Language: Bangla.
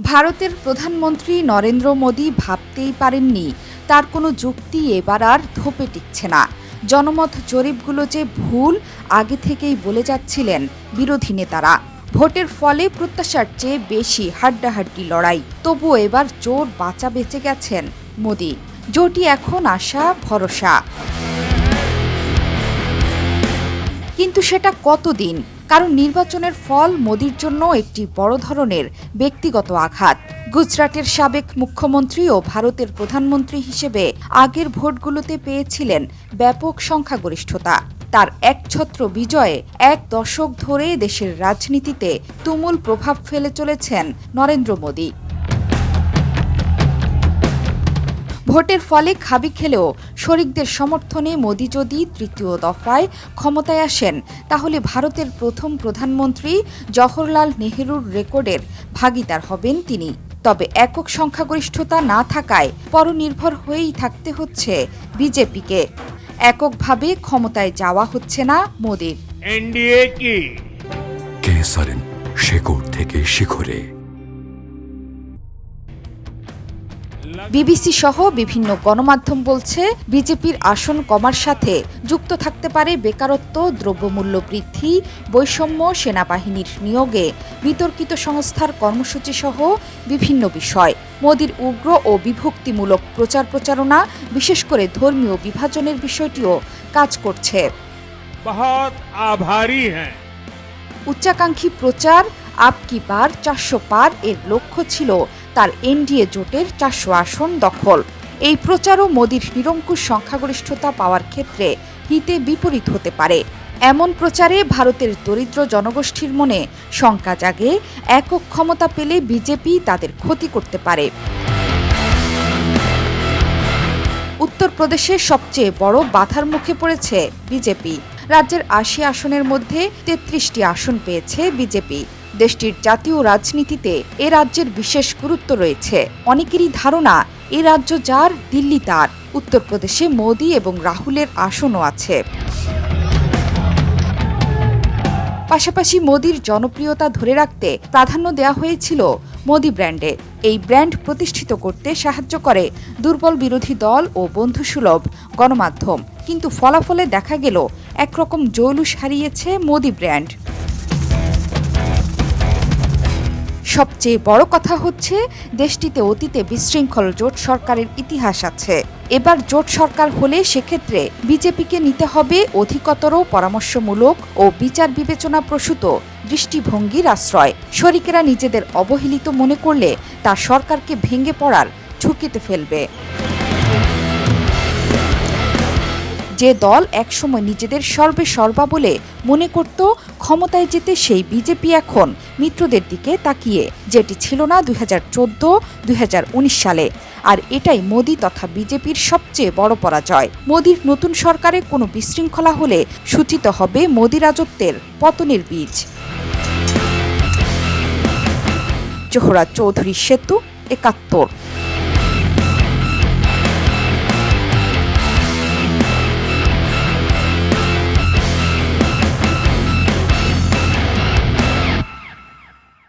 ভারতের প্রধানমন্ত্রী নরেন্দ্র মোদি ভাবতেই পারেননি তার কোনো যুক্তি এবার আর ধোপে টিকছে না। জনমত জরিপগুলো যে ভুল আগে থেকেই বলে যাচ্ছিলেন বিরোধী নেতারা। ভোটের ফলে প্রত্যাশার চেয়ে বেশি হাড্ডাহাড্ডি লড়াই, তবুও এবার জোর বাঁচা বেঁচে গেছেন মোদি। জোটই এখন আশা ভরসা। কিন্তু সেটা কতদিন? কারণ নির্বাচনের ফল মোদির জন্য একটি বড় ধরনের ব্যক্তিগত আঘাত। গুজরাটের সাবেক মুখ্যমন্ত্রী ও ভারতের প্রধানমন্ত্রী হিসেবে আগের ভোটগুলোতে পেয়েছিলেন ব্যাপক সংখ্যাগরিষ্ঠতা। তার একছত্র বিজয়ে এক দশক ধরে দেশের রাজনীতিতে তুমুল প্রভাব ফেলে চলেছেন নরেন্দ্র মোদি। ভোটের ফলে খাবি খেলেও শরিকদের সমর্থনে মোদি যদি তৃতীয় দফায় ক্ষমতায় আসেন, তাহলে ভারতের প্রথম প্রধানমন্ত্রী জওহরলাল নেহরুর রেকর্ডের ভাগীদার হবেন তিনি। তবে একক সংখ্যাগরিষ্ঠতা না থাকায় পরনির্ভর হয়েই থাকতে হচ্ছে বিজেপিকে। এককভাবে ক্ষমতায় যাওয়া হচ্ছে না মোদির। এনডিএ কি কেসারেন শেকড় থেকে শিখরে। বিবিসি সহ বিভিন্ন গণমাধ্যম বলছে, বিজেপির আসন কমার সাথে যুক্ত থাকতে পারে বেকারত্ব, দ্রব্যমূল্য বৃদ্ধি, বৈষম্য, সেনাবাহিনীর নিয়োগে বিতর্কিত সংস্থার কর্মসূচি সহ বিভিন্ন বিষয়। মোদির উগ্র ও বিভক্তিমূলক প্রচারণা, বিশেষ করে ধর্মীয় বিভাজনের বিষয়টিও কাজ করছে। বহুত আভারী হ্যাঁ। উচ্চাকাঙ্ক্ষী প্রচার আপ কি পার 400 পার এর লক্ষ্য ছিল তার এনডিএ জোটের 400 আসন দখল। এই প্রচারও মোদির নিরঙ্কুশ সংখ্যাগরিষ্ঠতা পাওয়ার ক্ষেত্রে হিতে বিপরীত হতে পারে। এমন প্রচারে ভারতের দরিদ্র জনগোষ্ঠীর মনে শঙ্কা জাগে, একক ক্ষমতা পেলে বিজেপি তাদের ক্ষতি করতে পারে। উত্তরপ্রদেশে সবচেয়ে বড় বাধার মুখে পড়েছে বিজেপি। রাজ্যের 80 আসনের মধ্যে 33টি আসন পেয়েছে বিজেপি। দেশটির জাতীয় রাজনীতিতে এ রাজ্যের বিশেষ গুরুত্ব রয়েছে। অনেকেরই ধারণা, এ রাজ্য যার, দিল্লি তার। উত্তরপ্রদেশে মোদি এবং রাহুলের আসনও আছে। পাশাপাশি মোদির জনপ্রিয়তা ধরে রাখতে প্রাধান্য দেওয়া হয়েছিল মোদি ব্র্যান্ডে। এই ব্র্যান্ড প্রতিষ্ঠিত করতে সাহায্য করে দুর্বল বিরোধী দল ও বন্ধুসুলভ গণমাধ্যম। কিন্তু ফলাফলে দেখা গেল একরকম জৌলুস হারিয়েছে মোদি ব্র্যান্ড। সবচেয়ে বড় কথা হচ্ছে, দেশটিতে অতীতে বিশৃঙ্খল জোট সরকারের ইতিহাস আছে। এবার জোট সরকার হলে সেক্ষেত্রে বিজেপিকে নিতে হবে অধিকতর পরামর্শমূলক ও বিচার বিবেচনা প্রসূত দৃষ্টিভঙ্গির আশ্রয়। শরিকেরা নিজেদের অবহেলিত মনে করলে তা সরকারকে ভেঙে পড়ার ঝুঁকিতে ফেলবে। যে দল একসময় নিজেদের সর্বে সর্বা বলে মনে করত, ক্ষমতায় যেতে সেই বিজেপি এখন মিত্রদের দিকে তাকিয়ে, যেটি ছিল না 2014-2019 সালে। আর এটাই মোদি তথা বিজেপির সবচেয়ে বড় পরাজয়। মোদির নতুন সরকারে কোনো বিশৃঙ্খলা হলে সূচিত হবে মোদি রাজত্বের পতনের বীজ। জোহরা চৌধুরী সেতু, 71।